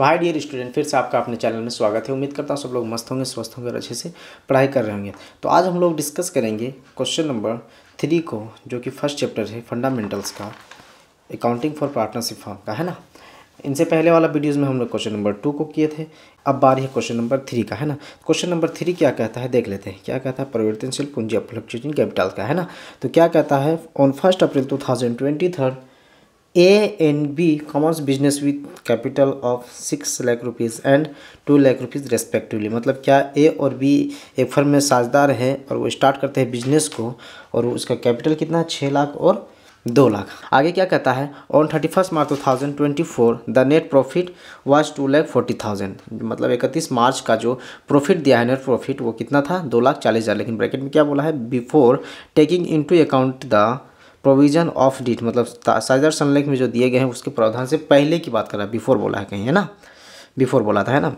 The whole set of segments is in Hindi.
तो हाय डियर स्टूडेंट, फिर से आपका अपने चैनल में स्वागत है। उम्मीद करता हूँ सब लोग मस्त होंगे, स्वस्थ होंगे और अच्छे से पढ़ाई कर रहे होंगे। तो आज हम लोग डिस्कस करेंगे क्वेश्चन नंबर 3 को, जो कि फर्स्ट चैप्टर है फंडामेंटल्स का, अकाउंटिंग फॉर पार्टनरशिप फर्म का, है ना। इनसे पहले वाला वीडियोज़ में हम लोग क्वेश्चन नंबर 2 को किए थे। अब बारी है क्वेश्चन नंबर 3 का, है ना। क्वेश्चन नंबर 3 क्या कहता है देख लेते हैं। क्या कहता है, परिवर्तनशील पूंजी फ्लक्चुएटिंग कैपिटल का, है ना। तो क्या कहता है, on 1 April 2023 A and B commenced business with capital of 6 lakh rupees and 2 lakh rupees respectively. मतलब क्या A और B एक फर्म में साझेदार है और वो स्टार्ट करते हैं बिजनेस को, और उसका कैपिटल कितना है, 6 लाख और 2 लाख। आगे क्या कहता है, on 31 March 2024 the net profit was 2,40,000। मतलब 31 मार्च का जो प्रॉफिट दिया है, नेट प्रॉफिट, वो कितना था, 2,40,000। लेकिन ब्रैकेट में क्या बोला है, before taking into account the provision of deed. मतलब साझेदार संलेख में जो दिए गए हैं उसके प्रावधान से पहले की बात कर रहा है, बिफोर बोला है कहीं, है ना, बिफोर बोला था, है ना।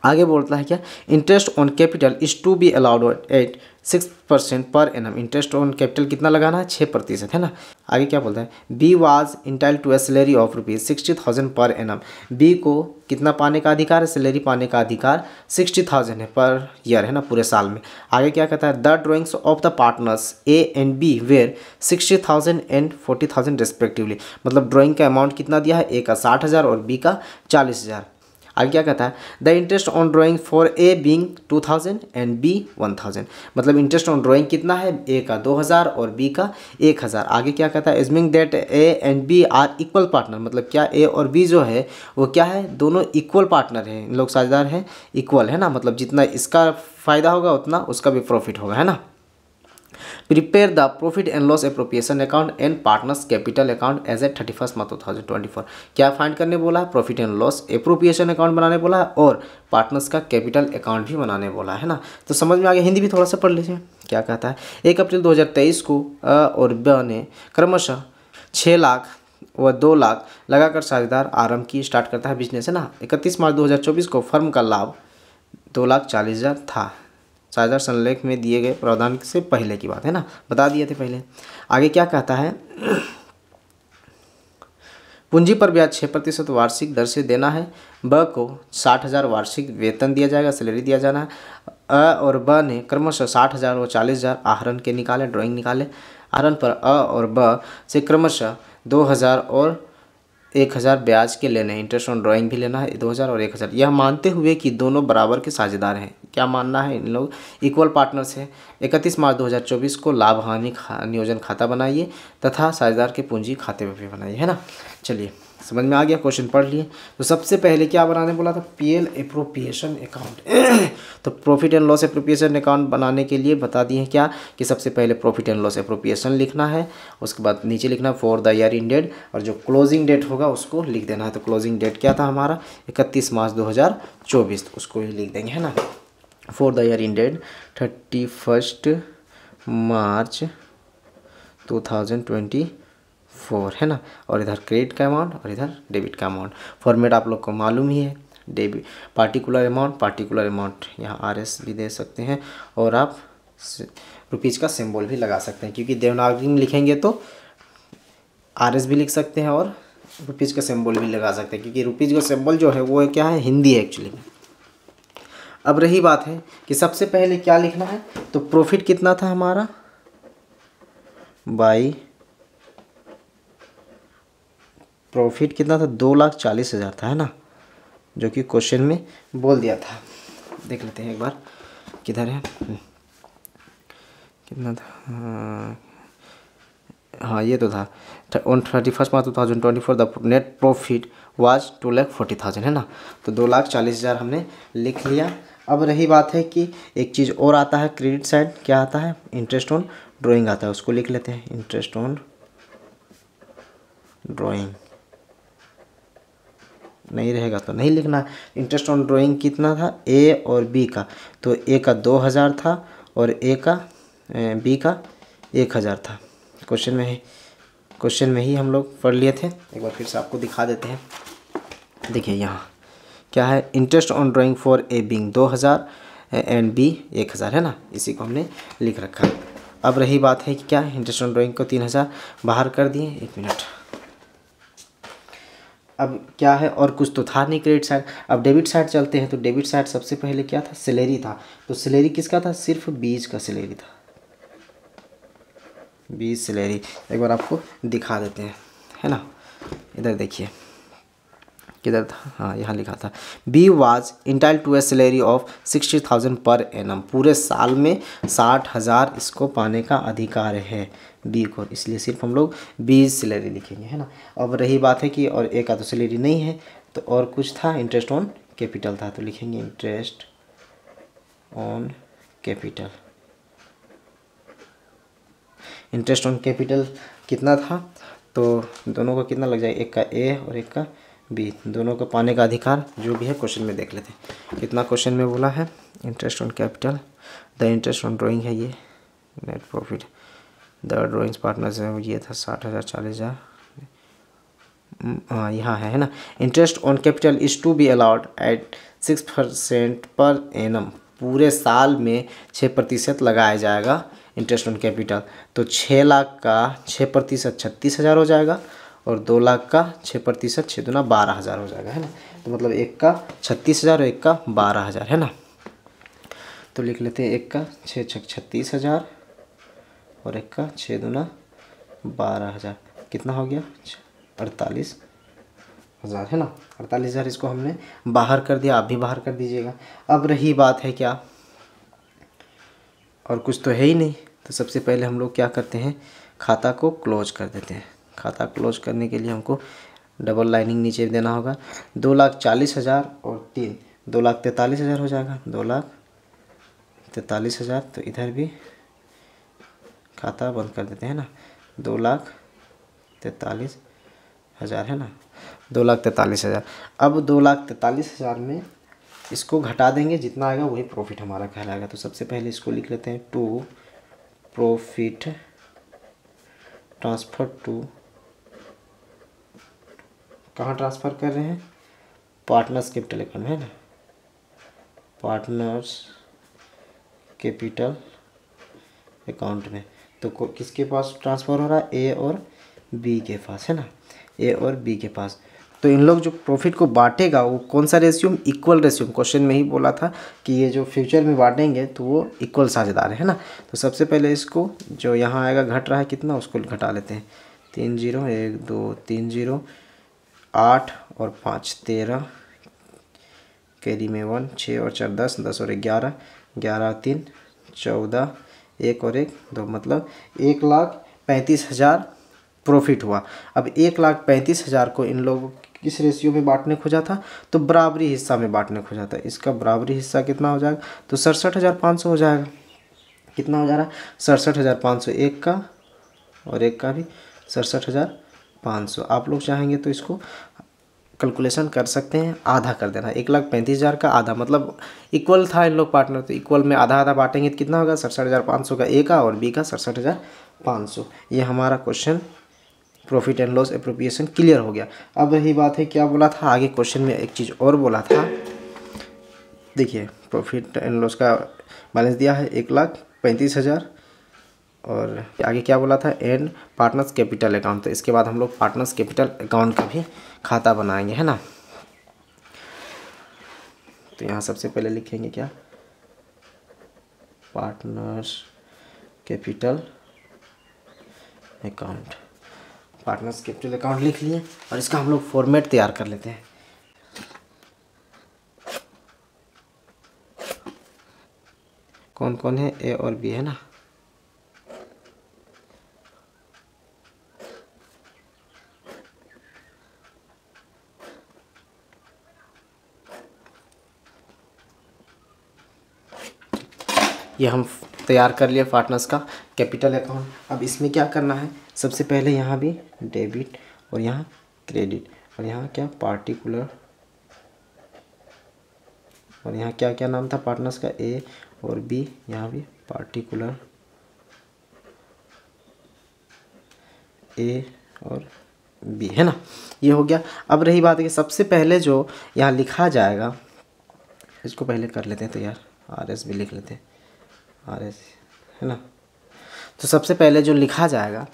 आगे बोलता है क्या, interest on capital is to be allowed at 6% per annum. Interest on capital कितना लगाना है, 6%, है ना। आगे क्या बोलता है, B was entitled to a salary of ₹60,000 per annum. B को कितना पाने का अधिकार है, सैलरी पाने का अधिकार 60,000 है पर ईयर, है ना, पूरे साल में। आगे क्या कहता है, the drawings of the partners A and B were 60,000 and 40,000 respectively. मतलब ड्राइंग का अमाउंट कितना दिया है, ए का 60,000 और बी का 40,000। आगे क्या कहता है, the interest on drawing for A being 2,000 and B 1,000। मतलब इंटरेस्ट ऑन ड्राइंग कितना है, ए का 2,000 और बी का 1,000। आगे क्या कहता है, assuming that A and B are equal partner. मतलब क्या ए और बी जो है वो क्या है, दोनों इक्वल पार्टनर हैं, इन लोग साझेदार हैं, इक्वल, है ना। मतलब जितना इसका फ़ायदा होगा उतना उसका भी प्रॉफिट होगा, है ना। Prepare the profit and loss appropriation account and partners capital account as at 31 March 2024। क्या फाइंड करने बोला है, profit and loss appropriation account बनाने बोला है और पार्टनर्स का कैपिटल अकाउंट भी बनाने बोला है ना। तो समझ में आ गया। हिंदी भी थोड़ा सा पढ़ लीजिए। क्या कहता है, 1 अप्रैल 2023 को अ और ब ने क्रमशः 6 लाख व 2 लाख लगाकर साझेदार आरंभ की स्टार्ट करता है बिजनेस, है ना। 31 मार्च 2024 को फर्म का लाभ 2,40,000 था। साझेदार संलेख में दिए गए प्रावधान से पहले की बात है ना, बता दिए थे पहले। आगे क्या कहता है, पूंजी पर ब्याज 6% वार्षिक दर से देना है। ब को 60,000 वार्षिक वेतन दिया जाएगा, सैलरी दिया जाना है। अ और ब ने क्रमशः 60,000 और 40,000 आहरण के निकाले, ड्राइंग निकाले। आहरण पर अ और ब से क्रमशः 2,000 और 1,000 ब्याज के लेने हैं। इंटरेस्ट ऑन ड्राइंग भी लेना है 2,000 और 1,000, यह मानते हुए कि दोनों बराबर के साझेदार हैं। क्या मानना है, इन लोग इक्वल पार्टनर्स हैं। 31 मार्च 2024 को लाभ हानि नियोजन खाता बनाइए तथा साझेदार के पूंजी खाते में भी बनाइए, है ना। चलिए समझ में आ गया, क्वेश्चन पढ़ लिए। तो सबसे पहले क्या बनाने बोला था, पीएल एप्रोप्रिएशन अकाउंट। तो profit and loss appropriation account बनाने के लिए बता दिए क्या कि सबसे पहले प्रॉफिट एंड लॉस एप्रोप्रिएशन लिखना है, उसके बाद नीचे लिखना फॉर द ईयर इंडेड, और जो क्लोजिंग डेट होगा उसको लिख देना है। तो क्लोजिंग डेट क्या था हमारा, 31 मार्च 2024, तो उसको ही लिख देंगे, है ना। For the year ended 31 March 2024, है ना। और इधर क्रेडिट का अमाउंट और इधर डेबिट का अमाउंट। फॉर्मेट आप लोग को मालूम ही है, डेबिट पार्टिकुलर अमाउंट, यहाँ आरएस भी दे सकते हैं और आप रुपीज़ का सिंबल भी लगा सकते हैं, क्योंकि देवनागरी में लिखेंगे तो आरएस भी लिख सकते हैं और रुपीज़ का सिंबल भी लगा सकते हैं, क्योंकि रुपीज़ का सिंबल जो है वो क्या है, हिंदी है एक्चुअली में। अब रही बात है कि सबसे पहले क्या लिखना है, तो प्रॉफिट कितना था हमारा, प्रॉफिट कितना था, 2,40,000 था, है ना, जो कि क्वेश्चन में बोल दिया था। देख लेते हैं एक बार, किधर है, कितना था, हाँ ये तो था। On 31 March 2024 the net profit was 2,40,000, है ना। तो 2,40,000 हमने लिख लिया। अब रही बात है कि एक चीज़ और आता है क्रेडिट साइड, क्या आता है, इंटरेस्ट ऑन ड्राइंग आता है, उसको लिख लेते हैं। इंटरेस्ट ऑन ड्राइंग नहीं रहेगा तो नहीं लिखना। इंटरेस्ट ऑन ड्राइंग कितना था, ए और बी का, तो ए का 2,000 था और बी का 1,000 था। क्वेश्चन में ही हम लोग पढ़ लिए थे, एक बार फिर से आपको दिखा देते हैं। देखिए यहाँ क्या है, interest on drawing for A being 2,000 and B 1,000, है ना, इसी को हमने लिख रखा है। अब रही बात है कि क्या, इंटरेस्ट ऑन ड्राइंग को 3,000 बाहर कर दिए, 1 मिनट। अब क्या है, और कुछ तो था नहीं क्रेडिट साइड। अब डेबिट साइड चलते हैं, तो डेबिट साइड सबसे पहले क्या था, सैलरी था। तो सैलरी किसका था, सिर्फ 20 का सैलरी था, 20 सैलरी। एक बार आपको दिखा देते हैं, है ना। इधर देखिए किधर था, हाँ यहाँ लिखा था, B was entitled to a salary of 60,000 per annum. पूरे साल में 60,000 इसको पाने का अधिकार है बी को, इसलिए सिर्फ हम लोग 20 सैलरी लिखेंगे, है ना। अब रही बात है कि और ए का तो सैलरी नहीं है, तो और कुछ था, इंटरेस्ट ऑन कैपिटल था, तो लिखेंगे interest on capital. Interest on capital कितना था, तो दोनों का कितना लग जाएगा, एक का ए और एक का बी, दोनों को पाने का अधिकार जो भी है क्वेश्चन में देख लेते हैं कितना क्वेश्चन में बोला है। Interest on capital, the interest on drawing है ये, net profit the drawings partners है, ये था 60,000 40,000, हाँ यहाँ है ना। Interest on capital is to be allowed at 6% per annum. पूरे साल में 6% लगाया जाएगा इंटरेस्ट ऑन कैपिटल। तो 6 लाख का 6% 36,000 हो जाएगा, और 2 लाख का 6% 6 दूना 12,000 हो जाएगा, है ना। तो मतलब एक का 36,000 और एक का 12,000, है ना। तो लिख लेते हैं, एक का 6 छक 36,000 और एक का 6 दूना 12,000, कितना हो गया 48,000, है ना। 48,000 इसको हमने बाहर कर दिया, आप भी बाहर कर दीजिएगा। अब रही बात है क्या, और कुछ तो है ही नहीं, तो सबसे पहले हम लोग क्या करते हैं, खाता को क्लोज कर देते हैं। खाता क्लोज करने के लिए हमको डबल लाइनिंग नीचे देना होगा। 2,40,000 और 3, 2,43,000 हो जाएगा, 2,43,000। तो इधर भी खाता बंद कर देते हैं ना, 2,43,000, है ना, 2,43,000। अब 2,43,000 में इसको घटा देंगे, जितना आएगा वही प्रॉफिट हमारा कहलाएगा। तो सबसे पहले इसको लिख लेते हैं, टू प्रॉफिट ट्रांसफ़र टू, कहाँ ट्रांसफ़र कर रहे हैं, पार्टनर्स कैपिटल अकाउंट, है ना, पार्टनर्स कैपिटल अकाउंट में। तो किसके पास ट्रांसफ़र हो रहा है, ए और बी के पास, है ना, ए और बी के पास। तो इन लोग जो प्रॉफिट को बांटेगा वो कौन सा रेशियो, इक्वल रेशियो। क्वेश्चन में ही बोला था कि ये जो फ्यूचर में बांटेंगे तो वो इक्वल साझेदार है ना। तो सबसे पहले इसको जो यहाँ आएगा घट रहा है कितना, उसको घटा लेते हैं। 3 0 1 2 3 0 8 और 5 13, कैरी में 1 6 और 4 10, 10 और 11, 11 3 14, 1 और 1 2, मतलब 1,35,000 प्रॉफिट हुआ। अब 1,35,000 को इन लोगों किस रेशियो में बांटने खोजा था, तो बराबरी हिस्सा में बांटने खोजा था। इसका बराबरी हिस्सा कितना हो जाएगा, तो 67,500 हो जाएगा। कितना हो जा रहा है, 67,500, एक का और एक का भी 67,500। आप लोग चाहेंगे तो इसको कैलकुलेशन कर सकते हैं, आधा कर देना, 1,35,000 का आधा, मतलब इक्वल था इन लोग पार्टनर, तो इक्वल में आधा आधा बांटेंगे तो कितना होगा, 67,500 का ए का और बी का 67,500। ये हमारा question profit and loss appropriation clear हो गया। अब रही बात है क्या बोला था आगे क्वेश्चन में, एक चीज़ और बोला था, देखिए प्रॉफिट एंड लॉस का बैलेंस दिया है 1,35,000, और आगे क्या बोला था, एंड पार्टनर्स कैपिटल अकाउंट। तो इसके बाद हम लोग पार्टनर्स कैपिटल अकाउंट का भी खाता बनाएंगे, है ना। तो यहाँ सबसे पहले लिखेंगे क्या, partners capital account. Partners capital account लिख लिए, और इसका हम लोग फॉर्मेट तैयार कर लेते हैं। कौन कौन है, ए और बी, है ना। ये हम तैयार कर लिए पार्टनर्स का कैपिटल अकाउंट। अब इसमें क्या करना है, सबसे पहले यहाँ भी डेबिट और यहाँ क्रेडिट, और यहाँ क्या पार्टिकुलर, और यहाँ क्या क्या नाम था पार्टनर्स का, ए और बी, यहाँ भी पार्टिकुलर ए और बी, है ना। ये हो गया। अब रही बात है कि सबसे पहले जो यहाँ लिखा जाएगा, इसको पहले कर लेते हैं, तो यार आर एस भी लिख लेते हैं, आर एस, है ना। तो सबसे पहले जो लिखा जाएगा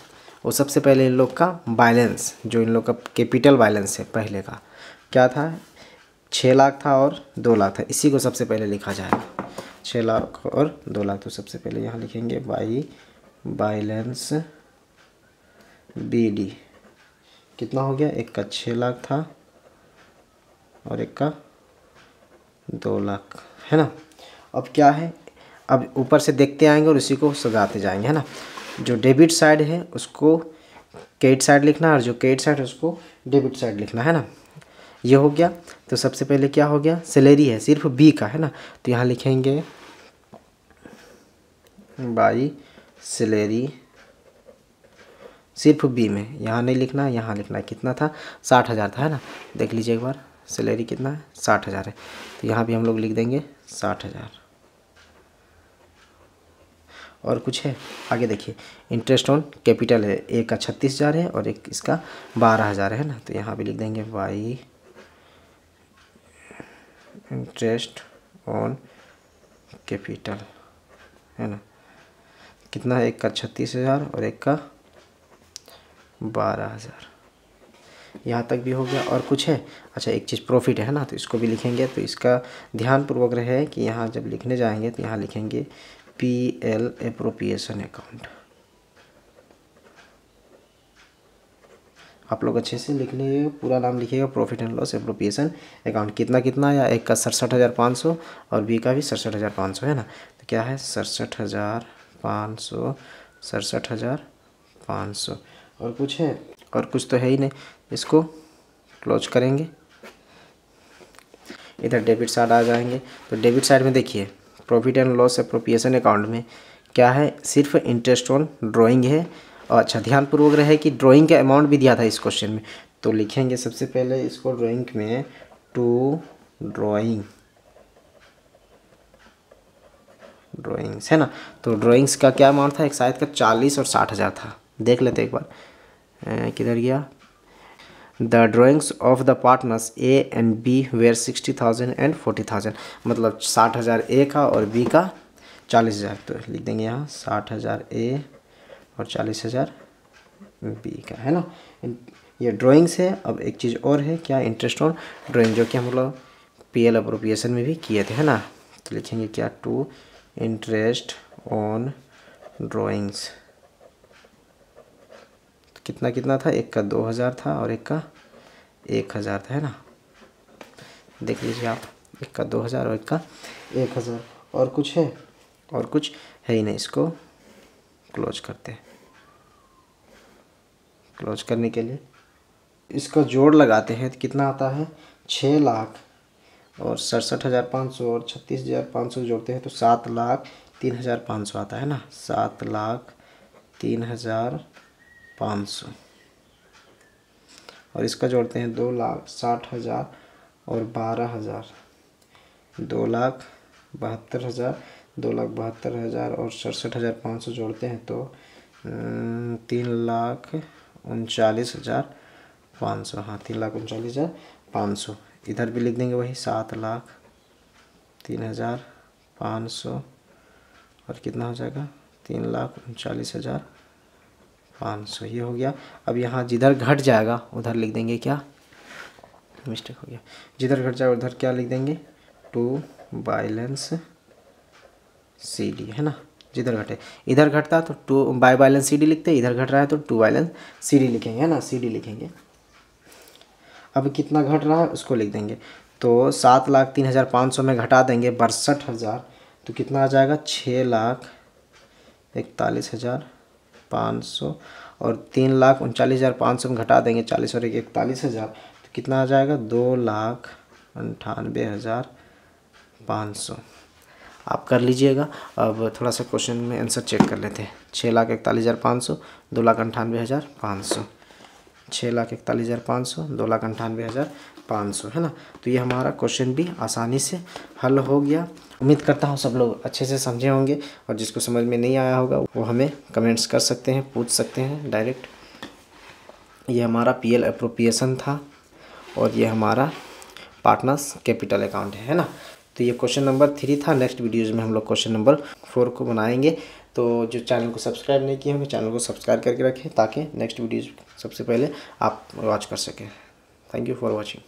वो सबसे पहले इन लोग का बैलेंस, जो इन लोग का कैपिटल बैलेंस है पहले का, क्या था, 6 लाख था और 2 लाख था, इसी को सबसे पहले लिखा जाएगा। 6 लाख और 2 लाख, तो सबसे पहले यहाँ लिखेंगे बाई बैलेंस BD। कितना हो गया, एक का 6 लाख था और एक का 2 लाख, है ना। अब क्या है, अब ऊपर से देखते आएंगे और उसी को सजाते जाएंगे, है ना। जो डेबिट साइड है उसको क्रेडिट साइड लिखना है और जो क्रेडिट साइड है उसको डेबिट साइड लिखना है ना। ये हो गया। तो सबसे पहले क्या हो गया, सैलरी है सिर्फ बी का, है ना। तो यहाँ लिखेंगे बाई सैलरी सिर्फ बी में, यहाँ नहीं लिखना है, यहाँ लिखना है। कितना था, 60,000 था, है ना। देख लीजिए एक बार, सैलरी कितना है, 60,000 है। तो यहाँ भी हम लोग लिख देंगे 60,000। और कुछ है आगे देखिए, इंटरेस्ट ऑन कैपिटल है, एक का 36,000 है और एक इसका 12,000 है ना। तो यहाँ भी लिख देंगे बाई इंटरेस्ट ऑन कैपिटल, है ना। कितना है, एक का 36,000 और एक का 12,000। यहाँ तक भी हो गया। और कुछ है, अच्छा एक चीज़ प्रॉफिट है ना, तो इसको भी लिखेंगे। तो इसका ध्यानपूर्वक रहे कि यहाँ जब लिखने जाएंगे तो यहाँ लिखेंगे PL एप्रोप्रिएशन अकाउंट। आप लोग अच्छे से लिख लीजिएगा, पूरा नाम लिखिएगा, profit and loss appropriation account. कितना कितना आया, एक का 67,500 और बी का भी 67,500, है ना। तो क्या है, 67,500, 67,500। और कुछ है, और कुछ तो है ही नहीं। इसको क्लोज करेंगे, इधर डेबिट साइड आ जाएंगे। तो डेबिट साइड में देखिए, profit and loss appropriation account में क्या है, सिर्फ इंटरेस्ट ऑन ड्राइंग है। और अच्छा ध्यानपूर्वक रहे कि ड्राइंग का अमाउंट भी दिया था इस क्वेश्चन में। तो लिखेंगे सबसे पहले इसको ड्राइंग में, टू ड्राइंग्स, है ना। तो ड्राइंग्स का क्या अमाउंट था, एक शायद का 40 और 60,000 था। देख लेते एक बार, किधर गया। The drawings of the partners A and B were 60,000 and 40,000, मतलब 60,000 A का और B का 40,000। तो लिख देंगे यहाँ 60,000 A और 40,000 B का, है ना। ये ड्राइंग्स है। अब एक चीज़ और है, क्या, इंटरेस्ट ऑन ड्राइंग, जो कि हम लोग PL एप्रोप्रिएशन में भी किए थे, है ना। तो लिखेंगे क्या, टू इंटरेस्ट ऑन ड्राइंग्स। कितना कितना था, एक का 2,000 था और एक का 1,000 था, है ना। देख लीजिए आप, एक का 2,000 और एक का 1,000। और कुछ है, और कुछ है ही नहीं। इसको क्लोज करते हैं। क्लोज करने के लिए इसका जोड़ लगाते हैं तो कितना आता है, 6 लाख और 67,500 और 36,500 जोड़ते हैं तो 7,03,500 आता है ना। 7,03,500 और इसका जोड़ते हैं 2,60,000 और 12,000, 2,72,000, 2,72,000 और 67,500 जोड़ते हैं तो 3,39,500। हाँ, 3,39,500। इधर भी लिख देंगे वही 7,03,500 और कितना हो जाएगा, 3,39,500। ये हो गया। अब यहाँ जिधर घट जाएगा उधर लिख देंगे क्या, मिस्टेक हो गया, जिधर घट जाएगा उधर क्या लिख देंगे, टू बैलेंस CD, है ना। जिधर घटे, इधर घटता तो टू बाय बैलेंस CD लिखते, इधर घट रहा है तो टू बैलेंस CD लिखेंगे, है ना, CD लिखेंगे। अब कितना घट रहा है उसको लिख देंगे। तो 7,03,500 में घटा देंगे 62,000 तो कितना आ जाएगा, 6,41,500 और 3,39,500 में घटा देंगे 40 और 41,000 तो कितना आ जाएगा, 2,98,500। आप कर लीजिएगा। अब थोड़ा सा क्वेश्चन में आंसर चेक कर लेते हैं। 6,41,500, 2,98,500, 6,41,500, 2,98,500, है ना। तो ये हमारा क्वेश्चन भी आसानी से हल हो गया। उम्मीद करता हूँ सब लोग अच्छे से समझे होंगे और जिसको समझ में नहीं आया होगा वो हमें कमेंट्स कर सकते हैं, पूछ सकते हैं डायरेक्ट। ये हमारा PL एप्रोप्रिएशन था और ये हमारा पार्टनर्स कैपिटल अकाउंट है ना। तो ये क्वेश्चन नंबर 3 था। नेक्स्ट वीडियोज़ में हम लोग क्वेश्चन नंबर 4 को बनाएंगे। तो जो चैनल को सब्सक्राइब नहीं किए होंगे चैनल को सब्सक्राइब करके रखें ताकि नेक्स्ट वीडियो सबसे पहले आप वॉच कर सकें। Thank you for watching.